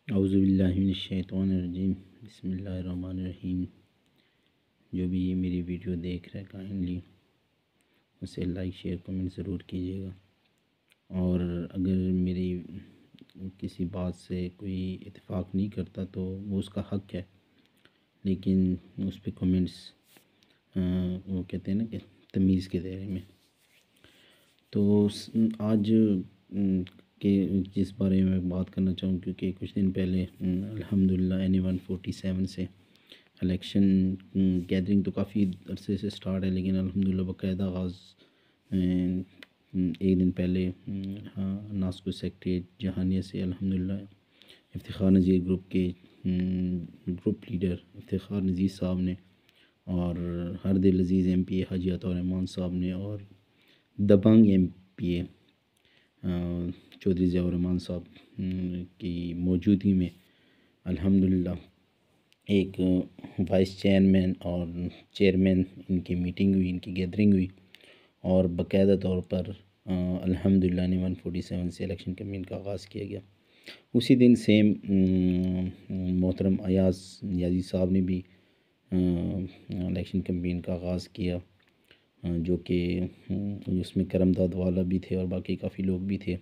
اعوذ باللہ من الشیطان الرجیم، بسم اللہ الرحمن الرحیم۔ جو بھی یہ میری ویڈیو دیکھ رہا ہے کائنڈلی اسے لائک شیئر کمنٹ ضرور کیجیے گا، اور اگر میری کسی بات سے کوئی اتفاق نہیں کرتا تو وہ اس کا حق ہے، لیکن اس پہ کمنٹس وہ کہتے ہیں نا کہ تمیز کے دائرے میں۔ تو آج کہ جس بارے میں بات کرنا چاہوں، کیونکہ کچھ دن پہلے الحمدللہ NA-147 سے الیکشن گیدرنگ تو کافی عرصے سے سٹارٹ ہے، لیکن الحمدللہ باقاعدہ آغاز ایک دن پہلے ناسکو سیکٹریٹ جہانیہ سے الحمدللہ افتخار نذیر گروپ کے گروپ لیڈر افتخار نذیر صاحب نے، اور ہر دل عزیز MP حاجی عطا الرحمان صاحب نے، اور دبنگ MP چودھری ضیاء الرحمان صاحب کی موجودگی میں الحمدللہ ایک وائس چیئرمین اور چیئرمین ان کی میٹنگ ہوئی، ان کی گیدرنگ ہوئی، اور باقاعدہ طور پر الحمدللہ NA-147 سے الیکشن کیمپین کا آغاز کیا گیا۔ اسی دن سیم محترم ایاز نیازی صاحب نے بھی الیکشن کیمپین کا آغاز کیا، جو کہ اس میں کرم داد والا بھی تھے اور باقی کافی لوگ بھی تھے۔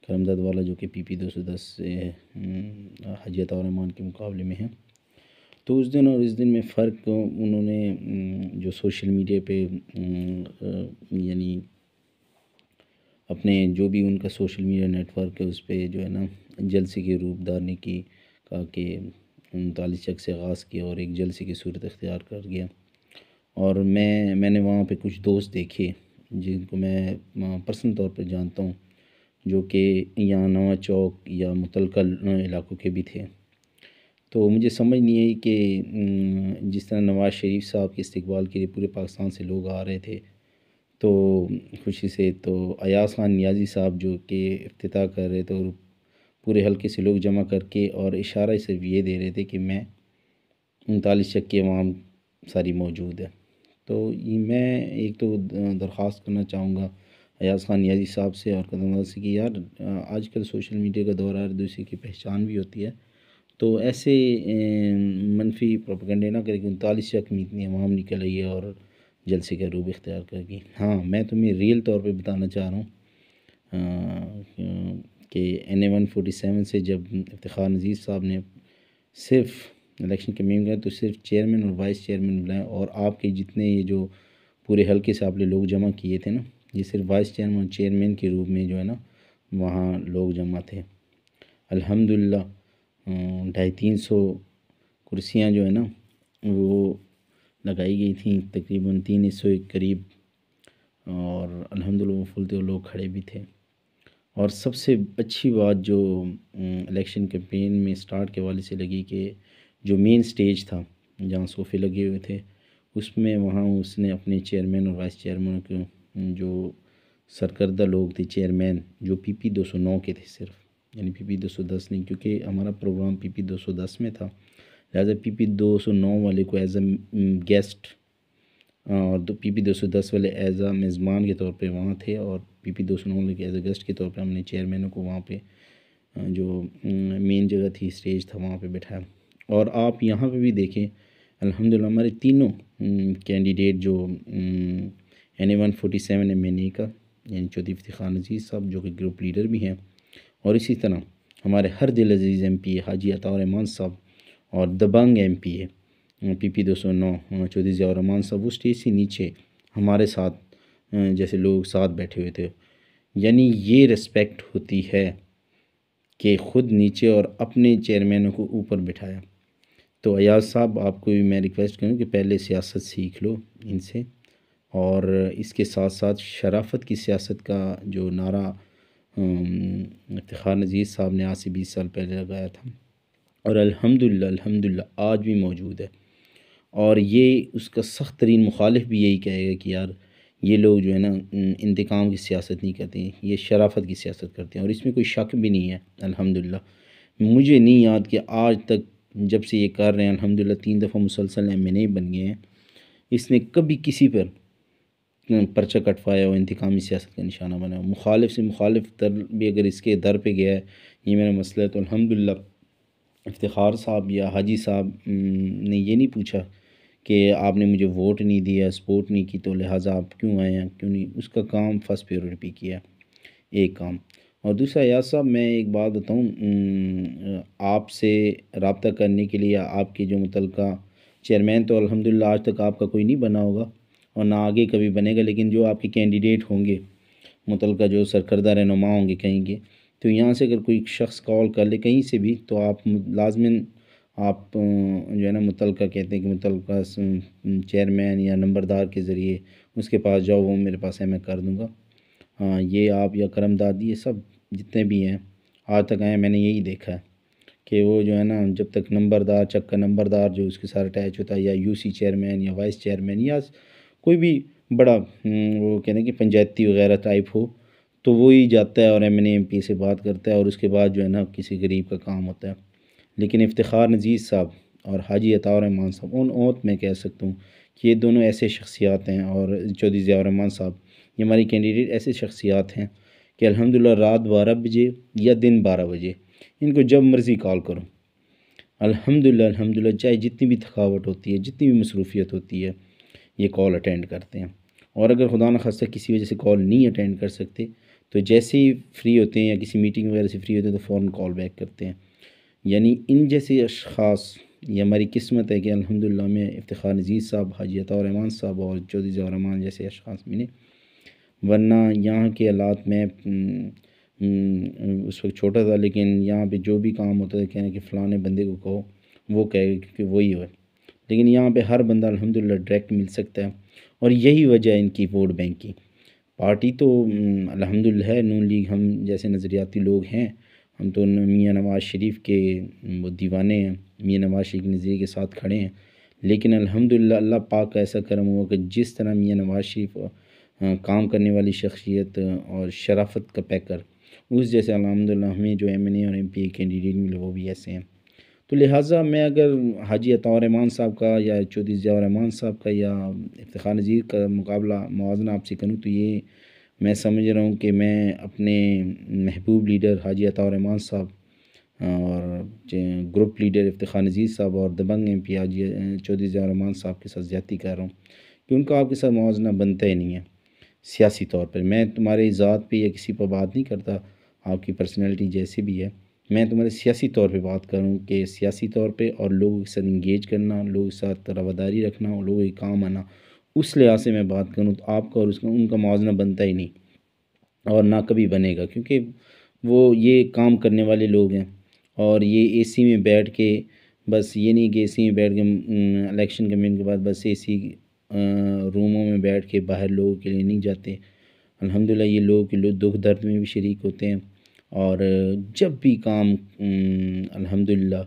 کرم داد والا جو کہ PP 210 سے حاجی عطا الرحمان کے مقابلے میں ہیں۔ تو اس دن اور اس دن میں فرق انہوں نے جو سوشل میڈیا پہ یعنی اپنے جو بھی ان کا سوشل میڈیا نیٹ ورک ہے اس پہ جو ہے نا جلسے کی روپ دارنے کی کہا کہ 39 شخص سے آغاز کیا اور ایک جلسے کی صورت اختیار کر گیا، اور میں نے وہاں پہ کچھ دوست دیکھے جن کو میں پرسنل طور پہ جانتا ہوں، جو کہ یہاں نواں چوک یا متعلقہ علاقوں کے بھی تھے۔ تو مجھے سمجھ نہیں آئی کہ جس طرح نواز شریف صاحب کے استقبال کے لیے پورے پاکستان سے لوگ آ رہے تھے، تو خوشی سے تو ایاز خان نیازی صاحب جو کہ افتتاح کر رہے تھے اور پورے حلقے سے لوگ جمع کر کے اور اشارہ صرف یہ دے رہے تھے کہ میں 39 شک کی عوام ساری موجود ہے۔ تو میں ایک تو درخواست کرنا چاہوں گا ایاز خان نیازی صاحب سے اور قدم سے کہ یار آج کل سوشل میڈیا کا دور ہے، دوسرے کی پہچان بھی ہوتی ہے، تو ایسے منفی پروپیگنڈے نہ کرے کہ 39 شک میں اتنی عوام نکل آئی ہے اور جلسے کا روپ اختیار کر گئی۔ ہاں، میں تمہیں ریئل طور پہ بتانا چاہ رہا ہوں کہ NA-147 سے جب افتخار نذیر صاحب نے صرف الیکشن کیمپین کا تو صرف چیئرمین اور وائس چیئرمین بلائے، اور آپ کے جتنے یہ جو پورے حلقے سے آپ نے لوگ جمع کیے تھے نا، یہ صرف وائس چیئرمین اور چیئرمین کے روپ میں جو ہے نا وہاں لوگ جمع تھے۔ الحمدللہ 250-300 کرسیاں جو ہے نا وہ لگائی گئی تھیں، تقریباً 3 حصوں کے قریب، اور الحمدللہ وہ فلتے لوگ کھڑے بھی تھے۔ اور سب سے اچھی بات جو الیکشن کیمپین میں سٹارٹ کے حوالے سے لگی کہ جو مین سٹیج تھا جہاں صوفے لگے ہوئے تھے، اس میں وہاں اس نے اپنے چیئرمین اور وائس چیئرمین کو جو سرکردہ لوگ تھے، چیئرمین جو PP 209 کے تھے صرف، یعنی PP 210 نہیں، کیونکہ ہمارا پروگرام PP 210 میں تھا، لہٰذا PP 209 والے کو ایز اے گیسٹ اور PP 210 والے ایز اے میزبان کے طور پہ وہاں تھے، اور PP 209 والے کے ایز اے گیسٹ کے طور پہ ہم نے چیئرمینوں کو وہاں پہ جو مین جگہ تھی اسٹیج تھا وہاں پہ بٹھایا۔ اور آپ یہاں پہ بھی دیکھیں الحمدللہ ہمارے تینوں کینڈیڈیٹ جو NA-147 MNA کا یعنی چودھری افتخار نذیر صاحب جو کہ گروپ لیڈر بھی ہیں، اور اسی طرح ہمارے ہر دل عزیز MP حاجی عطا الرحمان صاحب اور دبنگ MP ہے PP 209 چودھری ضیاء الرحمان صاحب، وہ اسٹیج سے نیچے ہمارے ساتھ جیسے لوگ ساتھ بیٹھے ہوئے تھے۔ یعنی یہ رسپیکٹ ہوتی ہے کہ خود نیچے اور اپنے چیئرمینوں کو اوپر بٹھایا۔ تو ایاز صاحب آپ کو بھی میں ریکویسٹ کروں کہ پہلے سیاست سیکھ لو ان سے، اور اس کے ساتھ ساتھ شرافت کی سیاست کا جو نعرہ افتخار نذیر صاحب نے آج سے 20 سال پہلے لگایا تھا، اور الحمدللہ آج بھی موجود ہے، اور یہ اس کا سخت ترین مخالف بھی یہی کہے گا کہ یار یہ لوگ جو ہے نا انتقام کی سیاست نہیں کرتے ہیں، یہ شرافت کی سیاست کرتے ہیں، اور اس میں کوئی شک بھی نہیں ہے۔ الحمدللہ مجھے نہیں یاد کہ آج تک جب سے یہ کر رہے ہیں، الحمدللہ 3 دفعہ مسلسل MNA بن گئے ہیں، اس نے کبھی کسی پر پرچہ کٹوایا ہو، انتقامی سیاست کا نشانہ بنا ہو، مخالف سے مخالف در بھی اگر اس کے در پہ گیا ہے یہ میرا مسئلہ ہے، تو الحمدللہ افتخار صاحب یا حاجی صاحب نے یہ نہیں پوچھا کہ آپ نے مجھے ووٹ نہیں دیا، سپورٹ نہیں کی، تو لہٰذا آپ کیوں آئے ہیں، کیوں نہیں، اس کا کام فرسٹ پریورٹی پہ کیا ایک کام۔ اور دوسرا ایاز صاحب میں ایک بات بتاؤں، آپ سے رابطہ کرنے کے لیے آپ کے جو متعلقہ چیئرمین تو الحمدللہ آج تک آپ کا کوئی نہیں بنا ہوگا اور نہ آگے کبھی بنے گا، لیکن جو آپ کے کینڈیڈیٹ ہوں گے متعلقہ جو سرکردہ رہنما ہوں گے کہیں کے، تو یہاں سے اگر کوئی شخص کال کر لے کہیں سے بھی تو آپ لازماً آپ جو ہے نا متعلقہ کہتے ہیں کہ متعلقہ چیئرمین یا نمبردار کے ذریعے اس کے پاس جاؤ، وہ میرے پاس ہے، میں کر دوں گا۔ ہاں یہ آپ یا کرم دادی یہ سب جتنے بھی ہیں آج تک آئے، میں نے یہی دیکھا ہے کہ وہ جو ہے نا جب تک نمبردار چکر نمبردار جو اس کے ساتھ اٹیچ ہوتا ہے، یا یو سی چیئرمین یا وائس چیئرمین یا کوئی بھی بڑا وہ کہتے ہیں کہ پنچایتی وغیرہ ٹائپ ہو، تو وہی جاتا ہے اور M N A M P سے بات کرتا ہے اور اس کے بعد جو ہے نا کسی غریب کا کام ہوتا ہے۔ لیکن افتخار نذیر صاحب اور حاجی عطاء الرحمن صاحب اوت میں کہہ سکتا ہوں کہ یہ دونوں ایسے شخصیات ہیں، اور چودھری ضیاء الرحمن صاحب یہ ہماری کینڈیڈیٹ ایسے شخصیات ہیں کہ الحمدللہ رات 12 بجے یا دن 12 بجے ان کو جب مرضی کال کرو، الحمدللہ چاہے جتنی بھی تھکاوٹ ہوتی ہے، جتنی بھی مصروفیت ہوتی ہے، یہ کال اٹینڈ کرتے ہیں۔ اور اگر خدا نخواستہ کسی وجہ سے کال نہیں اٹینڈ کر سکتے تو جیسے ہی فری ہوتے ہیں یا کسی میٹنگ وغیرہ سے فری ہوتے ہیں تو فوراً کال بیک کرتے ہیں۔ یعنی ان جیسے اشخاص، یہ ہماری قسمت ہے کہ الحمدللہ میں افتخار نذیر صاحب، حاجی عطاء الرحمن صاحب اور چودھری ضیاء الرحمن جیسے اشخاص ملے، ورنہ یہاں کے حالات میں اس وقت چھوٹا تھا، لیکن یہاں پہ جو بھی کام ہوتا ہے کہنا کہ فلاں بندے کو کہو، وہ کہے کہ وہی ہوئے، لیکن یہاں پہ ہر بندہ الحمدللہ ڈائریکٹ مل سکتا ہے۔ اور یہی وجہ ہے ان کی ووٹ بینک کی۔ پارٹی تو الحمدللہ ہے نون لیگ، ہم جیسے نظریاتی لوگ ہیں، ہم تو میاں نواز شریف کے وہ دیوانے ہیں، میاں نواز شریف کے نظریے کے ساتھ کھڑے ہیں، لیکن الحمدللہ اللہ پاک کا ایسا کرم ہوا کہ جس طرح میاں نواز شریف کام کرنے والی شخصیت اور شرافت کا پیکر، اس جیسے الحمدللہ ہمیں جو ایم این اے اور ایم پی اے کینڈیڈیٹ ملے وہ بھی ایسے ہیں۔ تو لہٰذا میں اگر حاجی عطاء الرحمن صاحب کا یا چودھری ضیاء الرحمن صاحب کا یا افتخار نذیر کا مقابلہ موازنہ آپ سے کروں تو یہ میں سمجھ رہا ہوں کہ میں اپنے محبوب لیڈر حاجی عطاء الرحمن صاحب اور گروپ لیڈر افتخار نذیر صاحب اور دبنگ ایم پی حاجی چودھری ضیاء الرحمن صاحب کے ساتھ زیادتی کر رہا ہوں کہ ان کا آپ کے ساتھ موازنہ بنتا ہی نہیں ہے سیاسی طور پر۔ میں تمہاری ذات پہ یا کسی پر بات نہیں کرتا، آپ کی پرسنالٹی جیسی بھی ہے، میں تمہارے سیاسی طور پہ بات کروں کہ سیاسی طور پہ اور لوگوں کے ساتھ انگیج کرنا، لوگوں کے ساتھ رواداری رکھنا اور لوگوں کے کام آنا، اس لحاظ سے میں بات کروں تو آپ کا اور ان کا موازنہ بنتا ہی نہیں اور نہ کبھی بنے گا، کیونکہ وہ یہ کام کرنے والے لوگ ہیں اور یہ اے سی میں بیٹھ کے بس یہ نہیں کہ اے سی میں بیٹھ کے الیکشن کمپین کے بعد بس اے سی روموں میں بیٹھ کے باہر لوگوں کے لیے نہیں جاتے۔ الحمدللہ یہ لوگ دکھ درد میں بھی شریک ہوتے ہیں، اور جب بھی کام الحمدللہ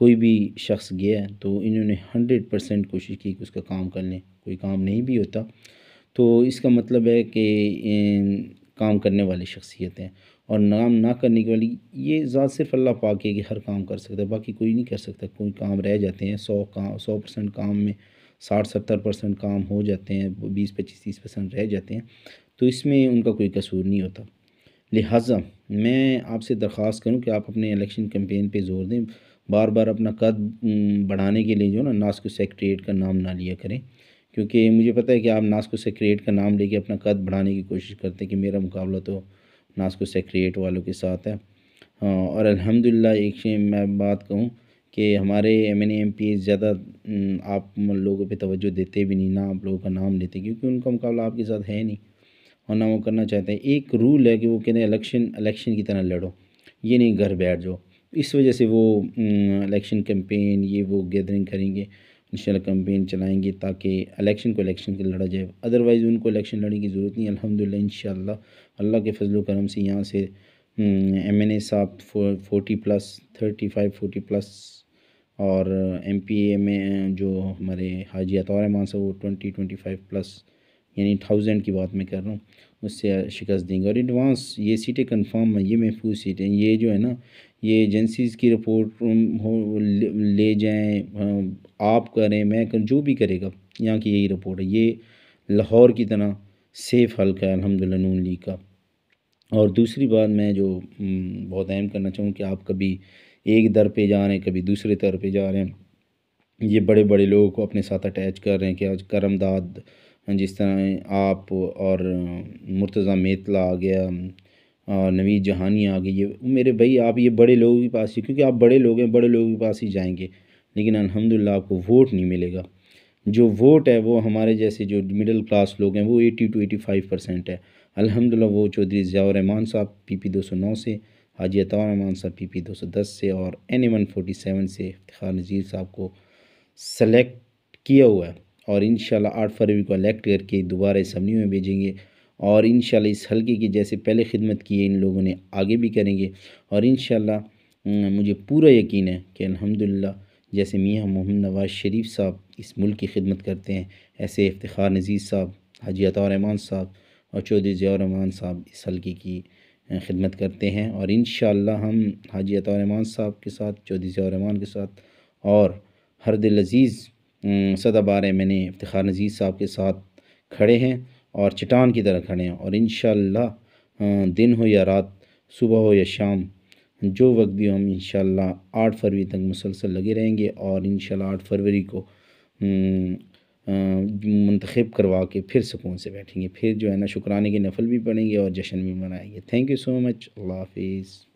کوئی بھی شخص گیا تو انہوں نے 100% کوشش کی کہ اس کا کام کر لیں۔ کوئی کام نہیں بھی ہوتا تو اس کا مطلب ہے کہ کام کرنے والی شخصیت ہیں، اور نام نہ کرنے کی والی یہ ذات صرف اللہ پاک ہے کہ ہر کام کر سکتا ہے، باقی کوئی نہیں کر سکتا۔ کوئی کام رہ جاتے ہیں، 100% کام میں 60-70% کام ہو جاتے ہیں، 20-25-30% رہ جاتے ہیں، تو اس میں ان کا کوئی قصور نہیں ہوتا۔ لہٰذا میں آپ سے درخواست کروں کہ آپ اپنے الیکشن کیمپین پہ زور دیں، بار بار اپنا قد بڑھانے کے لیے جو نا ناسکو سیکریٹریٹ کا نام نہ لیا کریں، کیونکہ مجھے پتہ ہے کہ آپ ناسکو سیکریٹریٹ کا نام لے کے اپنا قد بڑھانے کی کوشش کرتے ہیں کہ میرا مقابلہ تو ناسکو سیکریٹریٹ والوں کے ساتھ ہے۔ اور الحمدللہ ایک میں بات کہوں کہ ہمارے M N A M P زیادہ آپ لوگوں پہ توجہ دیتے بھی نہیں، نہ آپ لوگوں کا نام لیتے، کیونکہ ان کا مقابلہ آپ کے ساتھ ہے نہیں اور نہ وہ کرنا چاہتے ہیں۔ ایک رول ہے کہ وہ کہتے ہیں الیکشن کی طرح لڑو، یہ نہیں گھر بیٹھ جاؤ۔ اس وجہ سے وہ الیکشن کیمپین یہ وہ گیدرنگ کریں گے، انشاءاللہ کیمپین چلائیں گے تاکہ الیکشن کے لڑا جائے، ادروائز ان کو الیکشن لڑنے کی ضرورت نہیں۔ الحمدللہ انشاءاللہ اللہ کے فضل و کرم سے یہاں سے ایم این اے صاحب 35+ اور ایم پی اے میں جو ہمارے حاجی عطاء الرحمن صاحب وہ 20-25+، یعنی 1000 کی بات میں کر رہا ہوں، اس سے شکست دیں گے۔ اور ایڈوانس یہ سیٹیں کنفرم ہیں، یہ محفوظ سیٹیں، یہ جو ہے نا یہ ایجنسیز کی رپورٹ لے جائیں، آپ کریں، میں کریں، جو بھی کرے گا، یہاں کی یہی رپورٹ ہے، یہ لاہور کی طرح سیف حلقہ ہے الحمدللہ نون لیگ کا۔ اور دوسری بات میں جو بہت اہم کرنا چاہوں کہ آپ کبھی ایک در پہ جا رہے ہیں کبھی دوسرے در پہ جا رہے ہیں، یہ بڑے بڑے لوگوں کو اپنے ساتھ اٹیچ کر رہے ہیں کہ آج کرم داد جس طرح آپ اور مرتضیٰ میتلا آ گیا اور نوید جہانی آ گئی، یہ میرے بھائی آپ یہ بڑے لوگوں کے پاس ہی، کیونکہ آپ بڑے لوگ ہیں بڑے لوگوں کے پاس ہی جائیں گے، لیکن الحمدللہ آپ کو ووٹ نہیں ملے گا۔ جو ووٹ ہے وہ ہمارے جیسے جو مڈل کلاس لوگ ہیں وہ 80 to 85% ہے الحمدللہ۔ وہ چودھری ضیاء الرحمان صاحب PP 209 سے، حاجی عطا الرحمان صاحب PP 210 سے اور NA 147 سے افتخار نذیر صاحب کو سلیکٹ کیا ہوا ہے، اور انشاءاللہ 8 فروری کو الیکٹ کر کے دوبارہ اسمبلی میں بھیجیں گے، اور انشاءاللہ اس حلقے کی جیسے پہلے خدمت کی ہے ان لوگوں نے آگے بھی کریں گے، اور انشاءاللہ مجھے پورا یقین ہے کہ الحمدللہ جیسے میاں محمد نواز شریف صاحب اس ملک کی خدمت کرتے ہیں، ایسے افتخار نذیر صاحب، حاجی عطا الرحمان صاحب اور چودھری ضیاء الرحمان صاحب اس حلقے کی خدمت کرتے ہیں، اور انشاءاللہ ہم حاجی عطا الرحمان صاحب کے ساتھ، چودھری ضیاء الرحمان کے ساتھ اور ہر دل عزیز سدا بار میں نے افتخار نذیر صاحب کے ساتھ کھڑے ہیں اور چٹان کی طرح کھڑے ہیں، اور انشاءاللہ دن ہو یا رات، صبح ہو یا شام، جو وقت بھی ہم انشاءاللہ 8 فروری تک مسلسل لگے رہیں گے، اور انشاءاللہ 8 فروری کو منتخب کروا کے پھر سکون سے بیٹھیں گے، پھر جو ہے نا شکرانے کے نفل بھی پڑھیں گے اور جشن بھی منائیں گے۔ تھینک یو سو مچ، اللہ حافظ۔